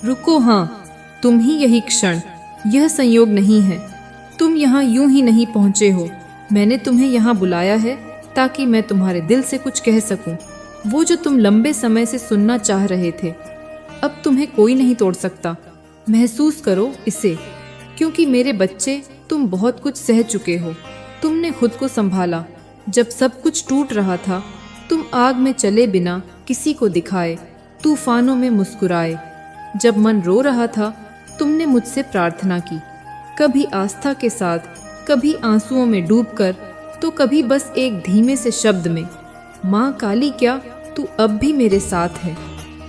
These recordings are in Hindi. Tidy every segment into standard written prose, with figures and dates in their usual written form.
रुको, हाँ, तुम ही यही क्षण, यह संयोग नहीं है। तुम यहाँ यूं ही नहीं पहुँचे हो। मैंने तुम्हें यहाँ बुलाया है ताकि मैं तुम्हारे दिल से कुछ कह सकूं, वो जो तुम लंबे समय से सुनना चाह रहे थे। अब तुम्हें कोई नहीं तोड़ सकता। महसूस करो इसे, क्योंकि मेरे बच्चे, तुम बहुत कुछ सह चुके हो। तुमने खुद को संभाला जब सब कुछ टूट रहा था। तुम आग में चले बिना किसी को दिखाए, तूफानों में मुस्कुराए। जब मन रो रहा था, तुमने मुझसे प्रार्थना की, कभी आस्था के साथ, कभी आंसुओं में डूबकर, तो कभी बस एक धीमे से शब्द में। माँ काली, क्या तू अब भी मेरे साथ है?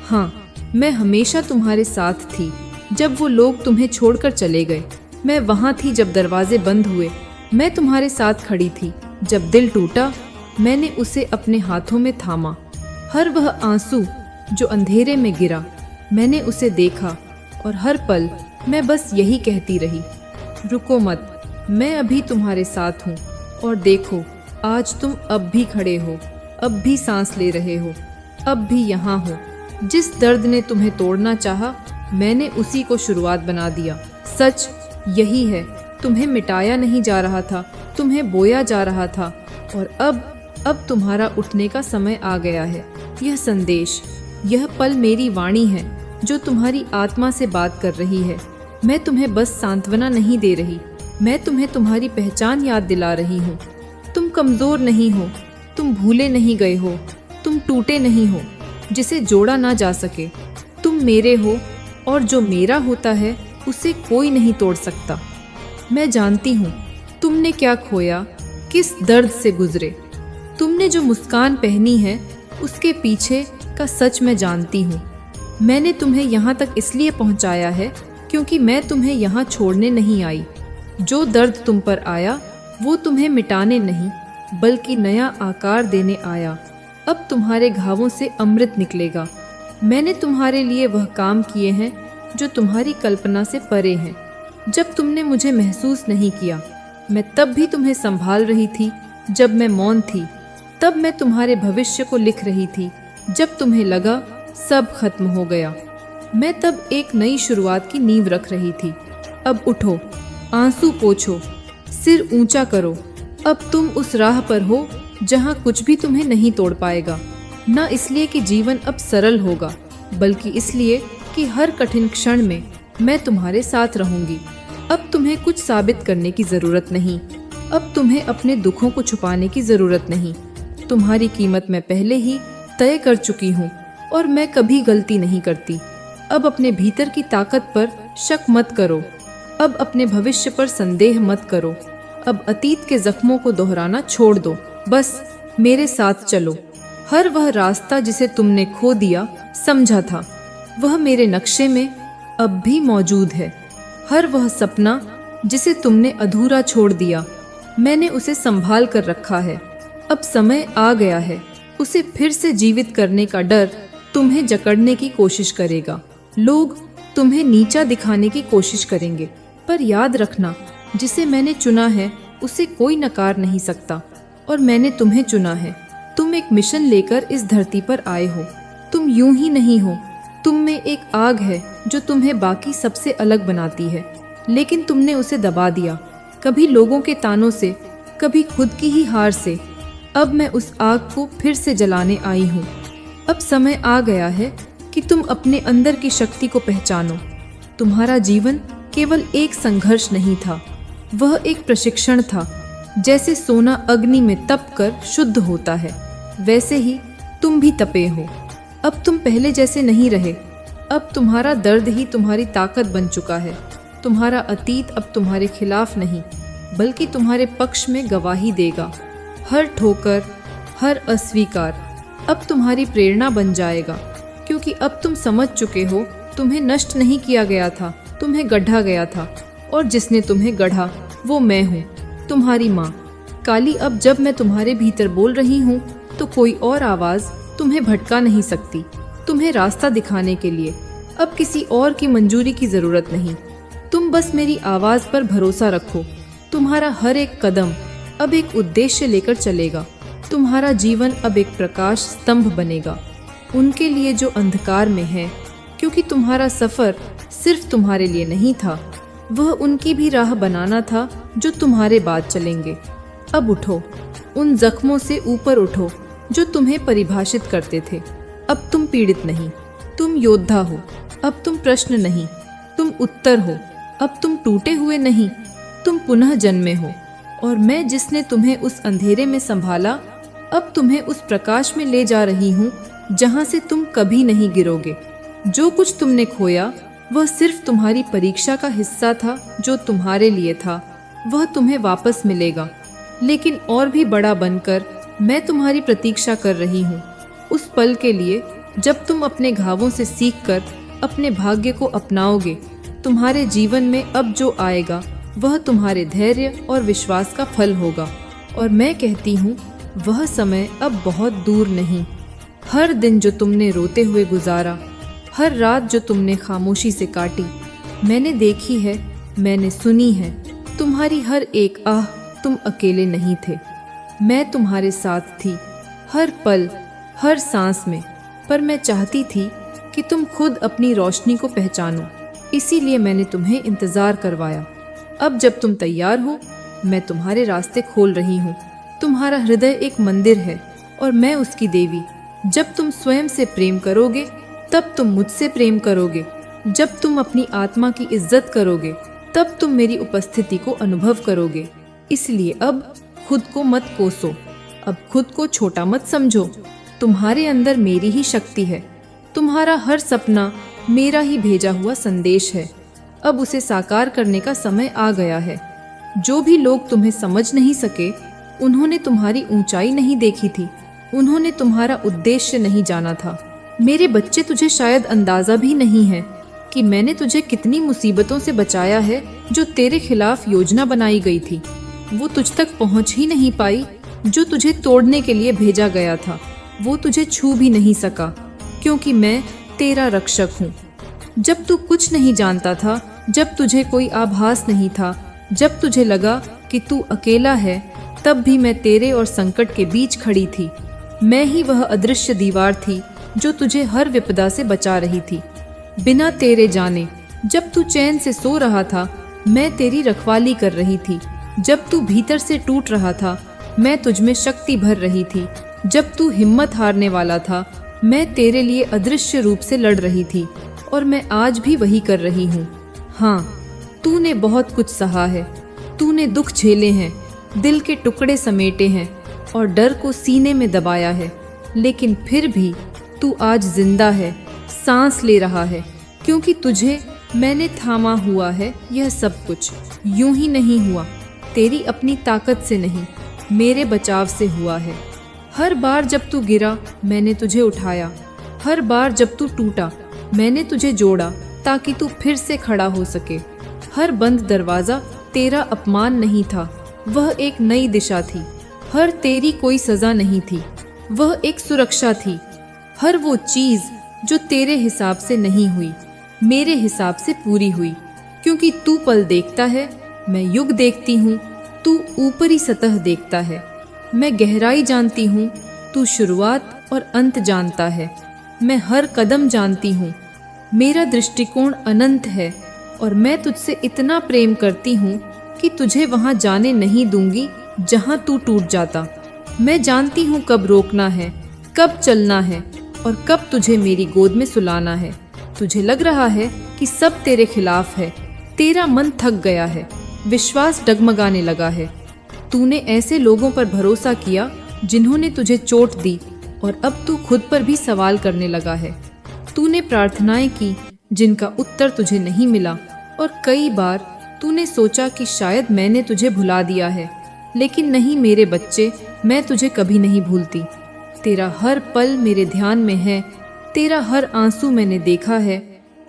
हाँ, मैं हमेशा तुम्हारे साथ थी। जब वो लोग तुम्हें छोड़कर चले गए, मैं वहाँ थी। जब दरवाजे बंद हुए, मैं तुम्हारे साथ खड़ी थी। जब दिल टूटा, मैंने उसे अपने हाथों में थामा। हर वह आंसू जो अंधेरे में गिरा, मैंने उसे देखा, और हर पल मैं बस यही कहती रही, रुको मत, मैं अभी तुम्हारे साथ हूँ। और देखो, आज तुम अब भी खड़े हो, अब भी सांस ले रहे हो, अब भी यहाँ हो। जिस दर्द ने तुम्हें तोड़ना चाहा, मैंने उसी को शुरुआत बना दिया। सच यही है, तुम्हें मिटाया नहीं जा रहा था, तुम्हें बोया जा रहा था। और अब तुम्हारा उठने का समय आ गया है। यह संदेश, यह पल मेरी वाणी है जो तुम्हारी आत्मा से बात कर रही है। मैं तुम्हें बस सांत्वना नहीं दे रही, मैं तुम्हें तुम्हारी पहचान याद दिला रही हूँ। तुम कमज़ोर नहीं हो, तुम भूले नहीं गए हो, तुम टूटे नहीं हो जिसे जोड़ा ना जा सके। तुम मेरे हो, और जो मेरा होता है उसे कोई नहीं तोड़ सकता। मैं जानती हूँ तुमने क्या खोया, किस दर्द से गुजरे। तुमने जो मुस्कान पहनी है, उसके पीछे का सच मैं जानती हूँ। मैंने तुम्हें यहाँ तक इसलिए पहुँचाया है क्योंकि मैं तुम्हें यहाँ छोड़ने नहीं आई। जो दर्द तुम पर आया, वो तुम्हें मिटाने नहीं, बल्कि नया आकार देने आया। अब तुम्हारे घावों से अमृत निकलेगा। मैंने तुम्हारे लिए वह काम किए हैं जो तुम्हारी कल्पना से परे हैं। जब तुमने मुझे महसूस नहीं किया, मैं तब भी तुम्हें संभाल रही थी। जब मैं मौन थी, तब मैं तुम्हारे भविष्य को लिख रही थी। जब तुम्हें लगा सब खत्म हो गया, मैं तब एक नई शुरुआत की नींव रख रही थी। अब उठो, आंसू पोंछो, सिर ऊंचा करो। अब तुम उस राह पर हो जहां कुछ भी तुम्हें नहीं तोड़ पाएगा। न इसलिए कि जीवन अब सरल होगा, बल्कि इसलिए कि हर कठिन क्षण में मैं तुम्हारे साथ रहूंगी। अब तुम्हें कुछ साबित करने की जरूरत नहीं। अब तुम्हें अपने दुखों को छुपाने की जरूरत नहीं। तुम्हारी कीमत मैं पहले ही तय कर चुकी हूँ, और मैं कभी गलती नहीं करती। अब अपने भीतर की ताकत पर शक मत करो। अब अपने भविष्य पर संदेह मत करो। अब अतीत के जख्मों को दोहराना छोड़ दो। बस मेरे साथ चलो। हर वह रास्ता जिसे तुमने खो दिया समझा था, वह मेरे नक्शे में अब भी मौजूद है। हर वह सपना जिसे तुमने अधूरा छोड़ दिया, मैंने उसे संभाल कर रखा है। अब समय आ गया है। उसे फिर से जीवित करने का डर तुम्हें जकड़ने की कोशिश करेगा। लोग तुम्हें नीचा दिखाने की कोशिश करेंगे, पर याद रखना, जिसे मैंने चुना है उसे कोई नकार नहीं सकता। और मैंने तुम्हें चुना है। तुम एक मिशन लेकर इस धरती पर आए हो। तुम यूं ही नहीं हो। तुम में एक आग है जो तुम्हें बाकी सबसे अलग बनाती है, लेकिन तुमने उसे दबा दिया, कभी लोगों के तानों से, कभी खुद की ही हार से। अब मैं उस आग को फिर से जलाने आई हूँ। अब समय आ गया है कि तुम अपने अंदर की शक्ति को पहचानो। तुम्हारा जीवन केवल एक संघर्ष नहीं था, वह एक प्रशिक्षण था। जैसे सोना अग्नि में तप कर शुद्ध होता है, वैसे ही तुम भी तपे हो। अब तुम पहले जैसे नहीं रहे। अब तुम्हारा दर्द ही तुम्हारी ताकत बन चुका है। तुम्हारा अतीत अब तुम्हारे खिलाफ नहीं, बल्कि तुम्हारे पक्ष में गवाही देगा। हर ठोकर, हर अस्वीकार अब तुम्हारी प्रेरणा बन जाएगा, क्योंकि अब तुम समझ चुके हो, तुम्हें नष्ट नहीं किया गया था, तुम्हें गढ़ा गया था, और जिसने तुम्हें गढ़ा वो मैं हूँ, तुम्हारी माँ काली। अब जब मैं तुम्हारे भीतर बोल रही हूँ, तो कोई और आवाज़ तुम्हें भटका नहीं सकती। तुम्हें रास्ता दिखाने के लिए अब किसी और की मंजूरी की ज़रूरत नहीं। तुम बस मेरी आवाज़ पर भरोसा रखो। तुम्हारा हर एक कदम अब एक उद्देश्य लेकर चलेगा। तुम्हारा जीवन अब एक प्रकाश स्तंभ बनेगा। उनके लिए जो अंधकार में है, क्योंकि तुम्हारा सफ़र सिर्फ तुम्हारे लिए नहीं था, वह उनकी भी राह बनाना था जो तुम्हारे बाद चलेंगे। अब उठो, उन जख्मों से ऊपर उठो जो तुम्हें परिभाषित करते थे। अब तुम पीड़ित नहीं, तुम योद्धा हो। अब तुम प्रश्न नहीं, तुम उत्तर हो। अब तुम टूटे हुए नहीं, तुम पुनः जन्मे हो। और मैं जिसने तुम्हें उस अंधेरे में संभाला, अब तुम्हें उस प्रकाश में ले जा रही हूँ जहाँ से तुम कभी नहीं गिरोगे। जो कुछ तुमने खोया वह सिर्फ तुम्हारी परीक्षा का हिस्सा था जो तुम्हारे लिए था, वह तुम्हें वापस मिलेगा। लेकिन और भी बड़ा बनकर मैं तुम्हारी प्रतीक्षा कर रही हूँ, उस पल के लिए जब तुम अपने घावों से सीखकर अपने भाग्य को अपनाओगे। तुम्हारे जीवन में अब जो आएगा वह तुम्हारे धैर्य और विश्वास का फल होगा। और मैं कहती हूँ, वह समय अब बहुत दूर नहीं। हर दिन जो तुमने रोते हुए गुजारा, हर रात जो तुमने खामोशी से काटी, मैंने देखी है, मैंने सुनी है। तुम्हारी हर एक आह, तुम अकेले नहीं थे। मैं तुम्हारे साथ थी, हर पल, हर सांस में। पर मैं चाहती थी कि तुम खुद अपनी रोशनी को पहचानो, इसीलिए मैंने तुम्हें इंतज़ार करवाया। अब जब तुम तैयार हो, मैं तुम्हारे रास्ते खोल रही हूँ। तुम्हारा हृदय एक मंदिर है और मैं उसकी देवी। जब तुम स्वयं से प्रेम करोगे, तब तुम मुझसे प्रेम करोगे। जब तुम अपनी आत्मा की इज्जत करोगे, तब तुम मेरी उपस्थिति को अनुभव करोगे। इसलिए अब खुद को मत कोसो, अब खुद को छोटा मत समझो। तुम्हारे अंदर मेरी ही शक्ति है। तुम्हारा हर सपना मेरा ही भेजा हुआ संदेश है। अब उसे साकार करने का समय आ गया है। जो भी लोग तुम्हें समझ नहीं सके, उन्होंने तुम्हारी ऊंचाई नहीं देखी थी, उन्होंने तुम्हारा उद्देश्य नहीं जाना था। मेरे बच्चे, तुझे शायद अंदाज़ा भी नहीं है कि मैंने तुझे कितनी मुसीबतों से बचाया है जो तेरे खिलाफ योजना बनाई गई थी। वो तुझ तक पहुंच ही नहीं पाई। जो तुझे तोड़ने के लिए भेजा गया था, वो तुझे छू भी नहीं सका, क्योंकि मैं तेरा रक्षक हूँ। जब तू कुछ नहीं जानता था, जब तुझे कोई आभास नहीं था, जब तुझे लगा कि तू अकेला है, तब भी मैं तेरे और संकट के बीच खड़ी थी। मैं ही वह अदृश्य दीवार थी जो तुझे हर विपदा से बचा रही थी। बिना तेरे जाने जब तू चैन से सो रहा था, मैं तेरी रखवाली कर रही थी। जब तू भीतर से टूट रहा था, मैं तुझमें शक्ति भर रही थी। जब तू हिम्मत हारने वाला था, मैं तेरे लिए अदृश्य रूप से लड़ रही थी। और मैं आज भी वही कर रही हूँ। हाँ, तूने बहुत कुछ सहा है, तूने दुख झेले हैं, दिल के टुकड़े समेटे हैं और डर को सीने में दबाया है। लेकिन फिर भी तू आज जिंदा है, सांस ले रहा है, क्योंकि तुझे मैंने थामा हुआ है। यह सब कुछ यूं ही नहीं हुआ, तेरी अपनी ताकत से नहीं, मेरे बचाव से हुआ है। हर बार जब तू गिरा, मैंने तुझे उठाया। हर बार जब तू टूटा, मैंने तुझे जोड़ा ताकि तू फिर से खड़ा हो सके। हर बंद दरवाज़ा तेरा अपमान नहीं था, वह एक नई दिशा थी। हर तेरी कोई सज़ा नहीं थी, वह एक सुरक्षा थी। हर वो चीज़ जो तेरे हिसाब से नहीं हुई, मेरे हिसाब से पूरी हुई। क्योंकि तू पल देखता है, मैं युग देखती हूँ। तू ऊपरी सतह देखता है, मैं गहराई जानती हूँ। तू शुरुआत और अंत जानता है, मैं हर कदम जानती हूँ। मेरा दृष्टिकोण अनंत है और मैं तुझसे इतना प्रेम करती हूँ कि तुझे वहाँ जाने नहीं दूंगी जहाँ तू टूट जाता। मैं जानती हूँ कब रोकना है, कब चलना है और कब तुझे मेरी गोद में सुलाना है। तुझे लग रहा है कि सब तेरे खिलाफ है, तेरा मन थक गया है, विश्वास डगमगाने लगा है। तूने ऐसे लोगों पर भरोसा किया जिन्होंने तुझे चोट दी और अब तू खुद पर भी सवाल करने लगा है। तूने प्रार्थनाएं की जिनका उत्तर तुझे नहीं मिला और कई बार तूने सोचा कि शायद मैंने तुझे भुला दिया है। लेकिन नहीं मेरे बच्चे, मैं तुझे कभी नहीं भूलती। तेरा हर पल मेरे ध्यान में है, तेरा हर आंसू मैंने देखा है।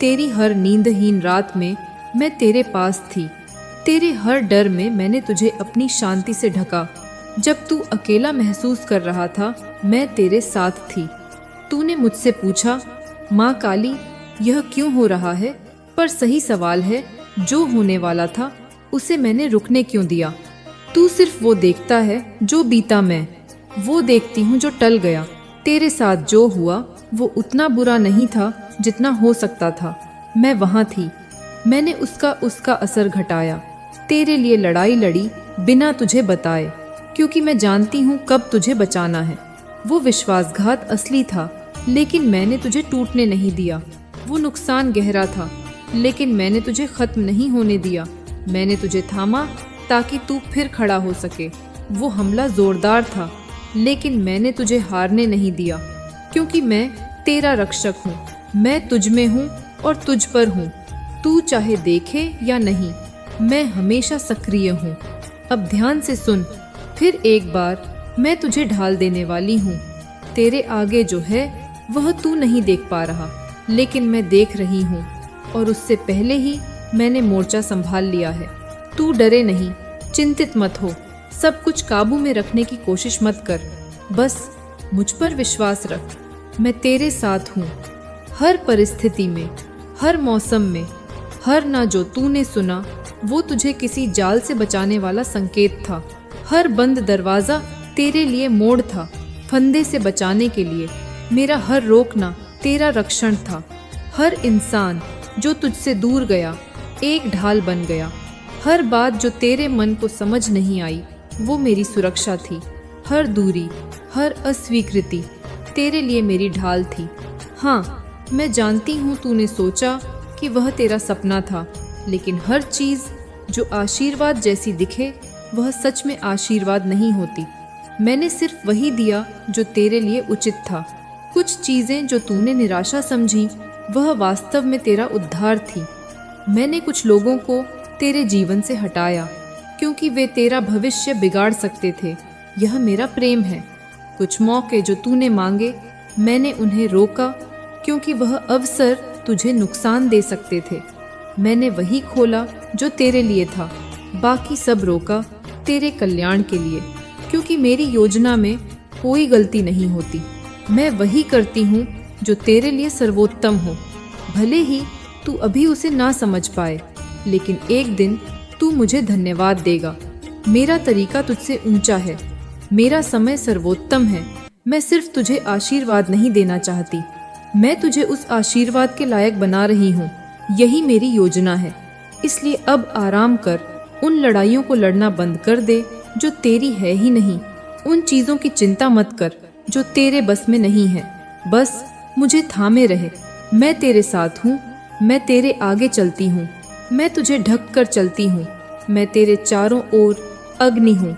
तेरी हर नींदहीन रात में मैं तेरे पास थी। तेरे हर डर में मैंने तुझे अपनी शांति से ढका। जब तू अकेला महसूस कर रहा था, मैं तेरे साथ थी। तूने मुझसे पूछा, माँ काली, यह क्यों हो रहा है? पर सही सवाल है, जो होने वाला था उसे मैंने रुकने क्यों दिया? तू सिर्फ वो देखता है जो बीता, मैं वो देखती हूँ जो टल गया। तेरे साथ जो हुआ वो उतना बुरा नहीं था जितना हो सकता था मैं वहाँ थी। मैंने उसका असर घटाया, तेरे लिए लड़ाई लड़ी बिना तुझे बताए, क्योंकि मैं जानती हूँ कब तुझे बचाना है। वो विश्वासघात असली था, लेकिन मैंने तुझे टूटने नहीं दिया। वो नुकसान गहरा था, लेकिन मैंने तुझे खत्म नहीं होने दिया। मैंने तुझे थामा ताकि तू फिर खड़ा हो सके। वो हमला जोरदार था, लेकिन मैंने तुझे हारने नहीं दिया, क्योंकि मैं तेरा रक्षक हूँ। मैं तुझ में हूँ और तुझ पर हूँ। तू चाहे देखे या नहीं, मैं हमेशा सक्रिय हूँ। अब ध्यान से सुन, फिर एक बार मैं तुझे ढाल देने वाली हूँ। तेरे आगे जो है वह तू नहीं देख पा रहा, लेकिन मैं देख रही हूँ, और उससे पहले ही मैंने मोर्चा संभाल लिया है। तू डरे नहीं, चिंतित मत हो, सब कुछ काबू में रखने की कोशिश मत कर। बस मुझ पर विश्वास रख। मैं तेरे साथ हूँ, हर परिस्थिति में, हर मौसम में। हर ना जो तूने सुना वो तुझे किसी जाल से बचाने वाला संकेत था। हर बंद दरवाज़ा तेरे लिए मोड़ था, फंदे से बचाने के लिए। मेरा हर रोकना तेरा रक्षण था। हर इंसान जो तुझसे दूर गया एक ढाल बन गया। हर बात जो तेरे मन को समझ नहीं आई वो मेरी सुरक्षा थी। हर दूरी, हर अस्वीकृति तेरे लिए मेरी ढाल थी। हाँ, मैं जानती हूँ तूने सोचा कि वह तेरा सपना था, लेकिन हर चीज़ जो आशीर्वाद जैसी दिखे वह सच में आशीर्वाद नहीं होती। मैंने सिर्फ वही दिया जो तेरे लिए उचित था। कुछ चीज़ें जो तूने निराशा समझी वह वास्तव में तेरा उद्धार थी। मैंने कुछ लोगों को तेरे जीवन से हटाया क्योंकि वे तेरा भविष्य बिगाड़ सकते थे। यह मेरा प्रेम है। कुछ मौके जो तूने मांगे मैंने उन्हें रोका क्योंकि वह अवसर तुझे नुकसान दे सकते थे। मैंने वही खोला जो तेरे लिए था, बाकी सब रोका तेरे कल्याण के लिए, क्योंकि मेरी योजना में कोई गलती नहीं होती। मैं वही करती हूँ जो तेरे लिए सर्वोत्तम हो। भले ही तू अभी उसे ना समझ पाए, लेकिन एक दिन तू मुझे धन्यवाद देगा। मेरा तरीका तुझसे ऊंचा है, मेरा समय सर्वोत्तम है। मैं सिर्फ तुझे आशीर्वाद नहीं देना चाहती, मैं तुझे उस आशीर्वाद के लायक बना रही हूँ। यही मेरी योजना है। इसलिए अब आराम कर, उन लड़ाइयों को लड़ना बंद कर दे जो तेरी है ही नहीं। उन चीज़ों की चिंता मत कर जो तेरे बस में नहीं है। बस मुझे थामे रहे। मैं तेरे साथ हूँ, मैं तेरे आगे चलती हूँ, मैं तुझे ढक कर चलती हूँ। मैं तेरे चारों ओर अग्नि हूँ।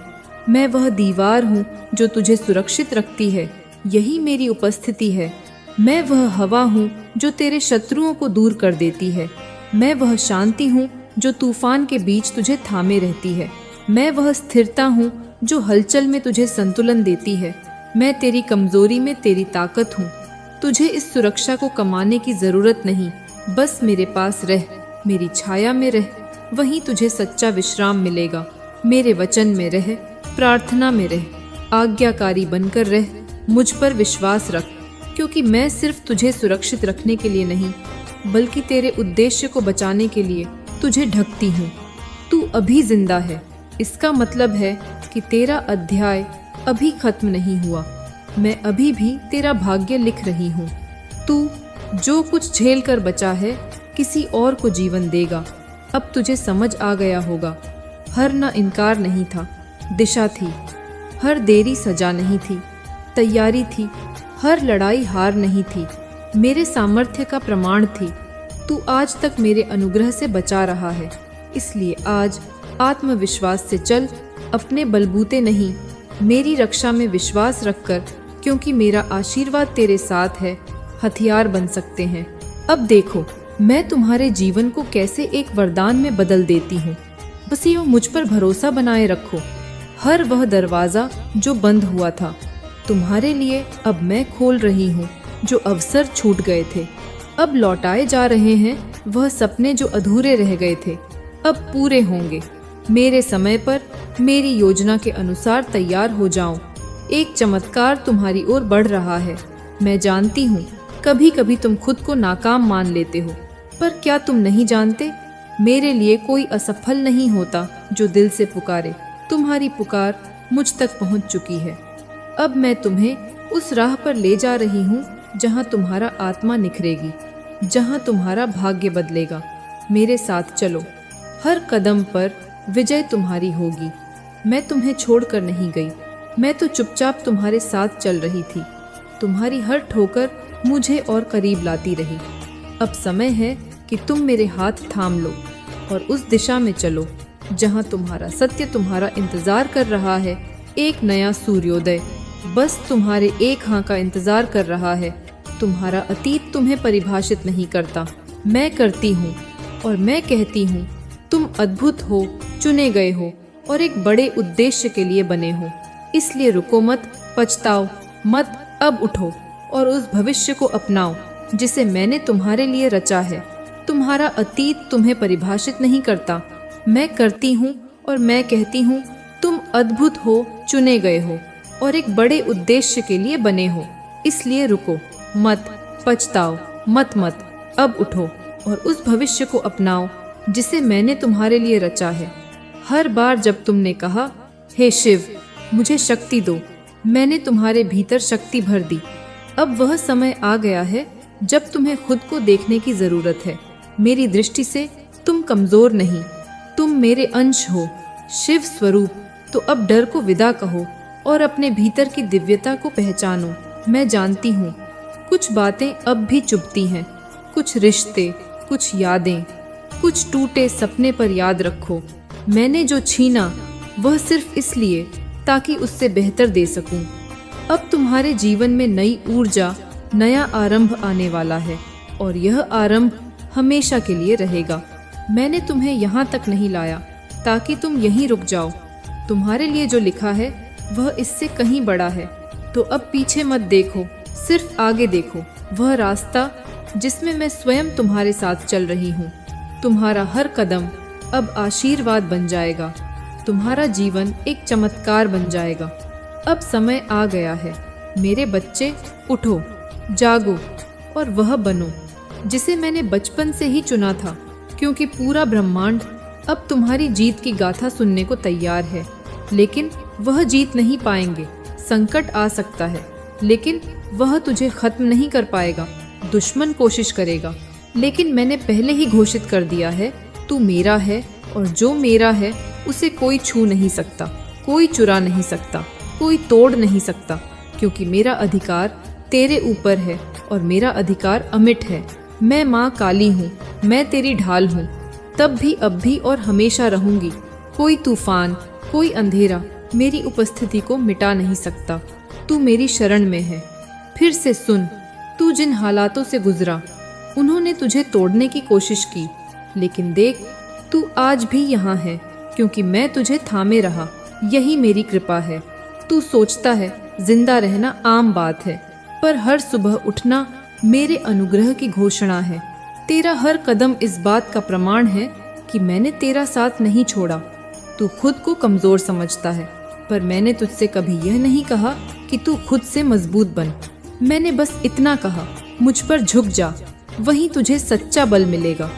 मैं वह दीवार हूँ जो तुझे सुरक्षित रखती है। यही मेरी उपस्थिति है। मैं वह हवा हूँ जो तेरे शत्रुओं को दूर कर देती है। मैं वह शांति हूँ जो तूफान के बीच तुझे थामे रहती है। मैं वह स्थिरता हूँ जो हलचल में तुझे संतुलन देती है। मैं तेरी कमजोरी में तेरी ताकत हूँ। तुझे इस सुरक्षा को कमाने की जरूरत नहीं, बस मेरे पास रह, मेरी छाया में रह, वहीं तुझे सच्चा विश्राम मिलेगा। मेरे वचन में रह, प्रार्थना में रह, आज्ञाकारी बनकर रह, मुझ पर विश्वास रख, क्योंकि मैं सिर्फ तुझे सुरक्षित रखने के लिए नहीं, बल्कि तेरे उद्देश्य को बचाने के लिए तुझे ढकती हूँ। तू अभी जिंदा है, इसका मतलब है कि तेरा अध्याय अभी खत्म नहीं हुआ। मैं अभी भी तेरा भाग्य लिख रही हूँ। तू जो कुछ झेल कर बचा है किसी और को जीवन देगा। अब तुझे समझ आ गया होगा, हर ना इनकार नहीं था, दिशा थी। हर देरी सजा नहीं थी, तैयारी थी। हर लड़ाई हार नहीं थी, मेरे सामर्थ्य का प्रमाण थी। तू आज तक मेरे अनुग्रह से बचा रहा है, इसलिए आज आत्मविश्वास से चल, अपने बलबूते नहीं, मेरी रक्षा में विश्वास रखकर, क्योंकि मेरा आशीर्वाद तेरे साथ है, हथियार बन सकते हैं। अब देखो मैं तुम्हारे जीवन को कैसे एक वरदान में बदल देती हूँ। बस यूँ मुझ पर भरोसा बनाए रखो। हर वह दरवाज़ा जो बंद हुआ था तुम्हारे लिए अब मैं खोल रही हूँ। जो अवसर छूट गए थे अब लौटाए जा रहे हैं। वह सपने जो अधूरे रह गए थे अब पूरे होंगे। मेरे समय पर मेरी योजना के अनुसार तैयार हो जाओ। एक चमत्कार तुम्हारी ओर बढ़ रहा है। मैं जानती हूँ कभी कभी तुम खुद को नाकाम मान लेते हो, पर क्या तुम नहीं जानते मेरे लिए कोई असफल नहीं होता जो दिल से पुकारे। तुम्हारी पुकार मुझ तक पहुँच चुकी है। अब मैं तुम्हें उस राह पर ले जा रही हूँ जहाँ तुम्हारा आत्मा निखरेगी। जहां तुम्हारा भाग्य बदलेगा। मेरे साथ चलो, हर कदम पर विजय तुम्हारी होगी। मैं तुम्हें छोड़कर नहीं गई, मैं तो चुपचाप तुम्हारे साथ चल रही थी। तुम्हारी हर ठोकर मुझे और करीब लाती रही। अब समय है कि तुम मेरे हाथ थाम लो और उस दिशा में चलो जहां तुम्हारा सत्य तुम्हारा इंतजार कर रहा है। एक नया सूर्योदय बस तुम्हारे एक हाँ का इंतजार कर रहा है। तुम्हारा अतीत तुम्हें परिभाषित नहीं करता, मैं करती हूँ। और मैं कहती हूँ, तुम अद्भुत हो, चुने गए हो और एक बड़े उद्देश्य के लिए बने हो। इसलिए रुको मत, पछताओ मत, अब उठो और उस भविष्य को अपनाओ जिसे मैंने तुम्हारे लिए रचा है। तुम्हारा अतीत तुम्हें परिभाषित नहीं करता, मैं करती हूँ। और मैं कहती हूँ, तुम अद्भुत हो, चुने गए हो और एक बड़े उद्देश्य के लिए बने हो। इसलिए रुको मत, पछताओ मत, अब उठो और उस भविष्य को अपनाओ जिसे मैंने तुम्हारे लिए रचा है। हर बार जब तुमने कहा, हे शिव मुझे शक्ति दो, मैंने तुम्हारे भीतर शक्ति भर दी। अब वह समय आ गया है जब तुम्हें खुद को देखने की जरूरत है। मेरी दृष्टि से तुम कमजोर नहीं, तुम मेरे अंश हो, शिव स्वरूप। तो अब डर को विदा कहो और अपने भीतर की दिव्यता को पहचानो। मैं जानती हूँ कुछ बातें अब भी चुभती हैं, कुछ रिश्ते, कुछ यादें, कुछ टूटे सपने पर याद रखो। मैंने जो छीना वह सिर्फ इसलिए ताकि उससे बेहतर दे सकूं। अब तुम्हारे जीवन में नई ऊर्जा, नया आरंभ आने वाला है और यह आरंभ हमेशा के लिए रहेगा। मैंने तुम्हें यहाँ तक नहीं लाया ताकि तुम यहीं रुक जाओ। तुम्हारे लिए जो लिखा है वह इससे कहीं बड़ा है। तो अब पीछे मत देखो, सिर्फ आगे देखो, वह रास्ता जिसमें मैं स्वयं तुम्हारे साथ चल रही हूँ। तुम्हारा हर कदम अब आशीर्वाद बन जाएगा, तुम्हारा जीवन एक चमत्कार बन जाएगा। अब समय आ गया है मेरे बच्चे, उठो, जागो और वह बनो जिसे मैंने बचपन से ही चुना था। क्योंकि पूरा ब्रह्मांड अब तुम्हारी जीत की गाथा सुनने को तैयार है। लेकिन वह जीत नहीं पाएंगे। संकट आ सकता है लेकिन वह तुझे खत्म नहीं कर पाएगा। दुश्मन कोशिश करेगा लेकिन मैंने पहले ही घोषित कर दिया है, तू मेरा है और जो मेरा है उसे कोई छू नहीं सकता, कोई चुरा नहीं सकता, कोई तोड़ नहीं सकता। क्योंकि मेरा अधिकार तेरे ऊपर है और मेरा अधिकार अमिट है। मैं माँ काली हूँ, मैं तेरी ढाल हूँ, तब भी, अब भी और हमेशा रहूंगी। कोई तूफान, कोई अंधेरा मेरी उपस्थिति को मिटा नहीं सकता। तू मेरी शरण में है। फिर से सुन, तू जिन हालातों से गुजरा उन्होंने तुझे तोड़ने की कोशिश की, लेकिन देख तू आज भी यहाँ है क्योंकि मैं तुझे थामे रहा। यही मेरी कृपा है। तू सोचता है जिंदा रहना आम बात है, पर हर सुबह उठना मेरे अनुग्रह की घोषणा है। तेरा हर कदम इस बात का प्रमाण है कि मैंने तेरा साथ नहीं छोड़ा। तू खुद को कमजोर समझता है, पर मैंने तुझसे कभी यह नहीं कहा कि तू खुद से मजबूत बन। मैंने बस इतना कहा, मुझ पर झुक जा, वहीं तुझे सच्चा बल मिलेगा।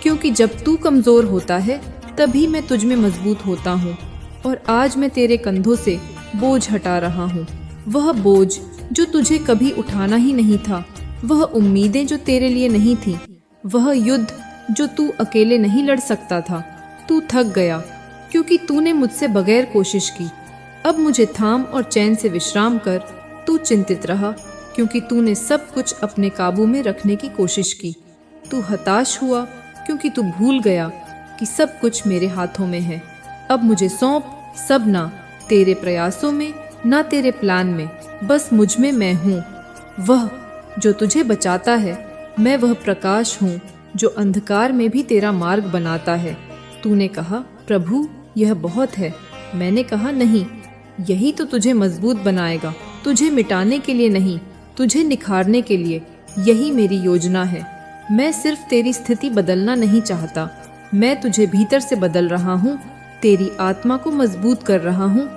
क्योंकि जब तू कमजोर होता है तभी मैं तुझ में मजबूत होता हूँ। और आज मैं तेरे कंधों से बोझ हटा रहा हूँ, वह बोझ जो तुझे कभी उठाना ही नहीं था, वह उम्मीदें जो तेरे लिए नहीं थी, वह युद्ध जो तू अकेले नहीं लड़ सकता था। तू थक गया क्योंकि तूने मुझसे बगैर कोशिश की। अब मुझे थाम और चैन से विश्राम कर। तू चिंतित रहा क्योंकि तूने सब कुछ अपने काबू में रखने की कोशिश की। तू हताश हुआ क्योंकि तू भूल गया कि सब कुछ मेरे हाथों में है। अब मुझे सौंप, सब ना तेरे प्रयासों में ना तेरे प्लान में, बस मुझ में मैं हूँ, वह जो तुझे बचाता है। मैं वह प्रकाश हूँ जो अंधकार में भी तेरा मार्ग बनाता है। तूने कहा, प्रभु यह बहुत है। मैंने कहा, नहीं, यही तो तुझे मजबूत बनाएगा, तुझे मिटाने के लिए नहीं, तुझे निखारने के लिए। यही मेरी योजना है। मैं सिर्फ तेरी स्थिति बदलना नहीं चाहता, मैं तुझे भीतर से बदल रहा हूँ, तेरी आत्मा को मजबूत कर रहा हूँ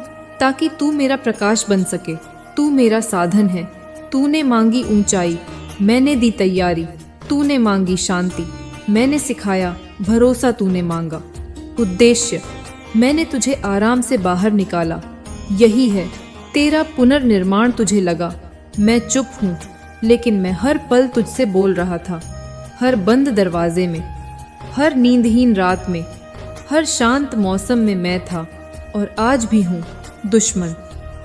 ताकि तू मेरा प्रकाश बन सके। तू मेरा साधन है। तूने मांगी ऊंचाई, मैंने दी तैयारी। तूने मांगी शांति, मैंने सिखाया भरोसा। तूने मांगा उद्देश्य, मैंने तुझे आराम से बाहर निकाला। यही है तेरा पुनर्निर्माण तुझे लगा। मैं चुप हूँ लेकिन मैं हर पल तुझसे बोल रहा था। हर बंद दरवाजे में, हर नींदहीन रात में, हर शांत मौसम में मैं था और आज भी हूँ दुश्मन।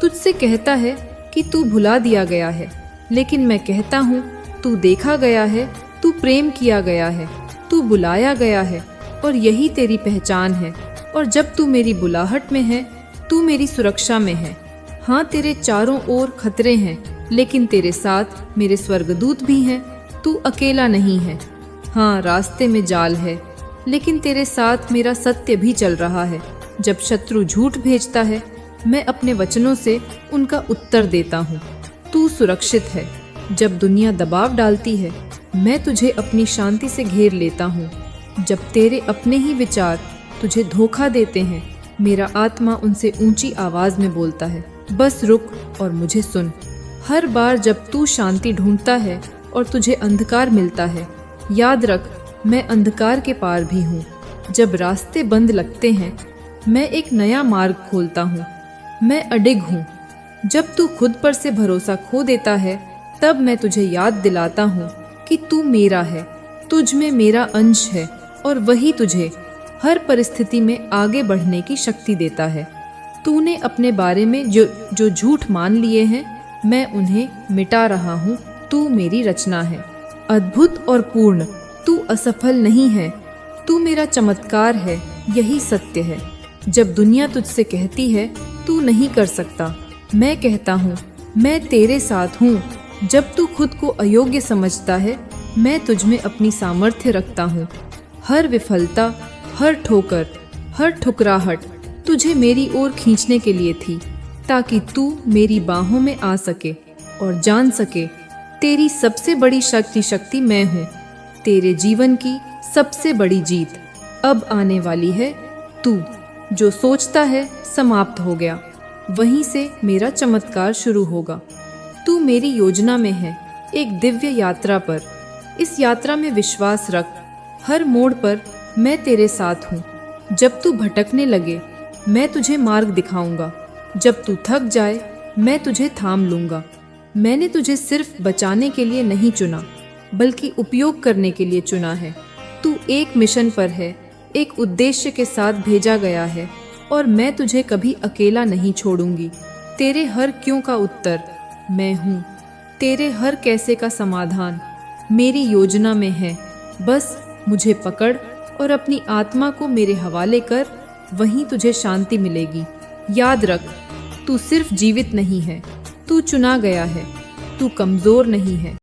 तुझसे कहता है कि तू भुला दिया गया है, लेकिन मैं कहता हूँ तू देखा गया है, तू प्रेम किया गया है, तू बुलाया गया है और यही तेरी पहचान है। और जब तू मेरी बुलाहट में है, तू मेरी सुरक्षा में है। हाँ, तेरे चारों ओर खतरे हैं, लेकिन तेरे साथ मेरे स्वर्गदूत भी हैं। तू अकेला नहीं है। हाँ, रास्ते में जाल है, लेकिन तेरे साथ मेरा सत्य भी चल रहा है। जब शत्रु झूठ भेजता है, मैं अपने वचनों से उनका उत्तर देता हूँ। तू सुरक्षित है। जब दुनिया दबाव डालती है, मैं तुझे अपनी शांति से घेर लेता हूँ। जब तेरे अपने ही विचार तुझे धोखा देते हैं, मेरा आत्मा उनसे ऊंची आवाज में बोलता है, बस रुक और मुझे सुन। हर बार जब तू शांति ढूंढता है और तुझे अंधकार मिलता है, याद रख, मैं अंधकार के पार भी हूँ। जब रास्ते बंद लगते हैं, मैं एक नया मार्ग खोलता हूँ। मैं अडिग हूँ। जब तू खुद पर से भरोसा खो देता है, तब मैं तुझे याद दिलाता हूँ कि तू मेरा है, तुझ में मेरा अंश है और वही तुझे हर परिस्थिति में आगे बढ़ने की शक्ति देता है। तूने अपने बारे में जो झूठ मान लिए हैं, मैं उन्हें मिटा रहा हूँ। तू मेरी रचना है, अद्भुत और पूर्ण। तू असफल नहीं है, तू मेरा चमत्कार है, यही सत्य है। जब दुनिया तुझसे कहती है तू नहीं कर सकता, मैं कहता हूँ मैं तेरे साथ हूँ। जब तू खुद को अयोग्य समझता है, मैं तुझ में अपनी सामर्थ्य रखता हूँ। हर विफलता, हर ठोकर, हर ठुकराहट तुझे मेरी ओर खींचने के लिए थी, ताकि तू मेरी बाहों में आ सके और जान सके तेरी सबसे बड़ी शक्ति मैं हूँ। तेरे जीवन की सबसे बड़ी जीत अब आने वाली है। तू जो सोचता है समाप्त हो गया, वहीं से मेरा चमत्कार शुरू होगा। तू मेरी योजना में है, एक दिव्य यात्रा पर। इस यात्रा में विश्वास रख। हर मोड़ पर मैं तेरे साथ हूँ। जब तू भटकने लगे, मैं तुझे मार्ग दिखाऊंगा। जब तू थक जाए, मैं तुझे थाम लूंगा। मैंने तुझे सिर्फ बचाने के लिए नहीं चुना, बल्कि उपयोग करने के लिए चुना है। तू एक मिशन पर है, एक उद्देश्य के साथ भेजा गया है और मैं तुझे कभी अकेला नहीं छोड़ूंगी। तेरे हर क्यों का उत्तर मैं हूँ। तेरे हर कैसे का समाधान मेरी योजना में है। बस मुझे पकड़ और अपनी आत्मा को मेरे हवाले कर, वहीं तुझे शांति मिलेगी। याद रख, तू सिर्फ जीवित नहीं है, तू चुना गया है। तू कमजोर नहीं है,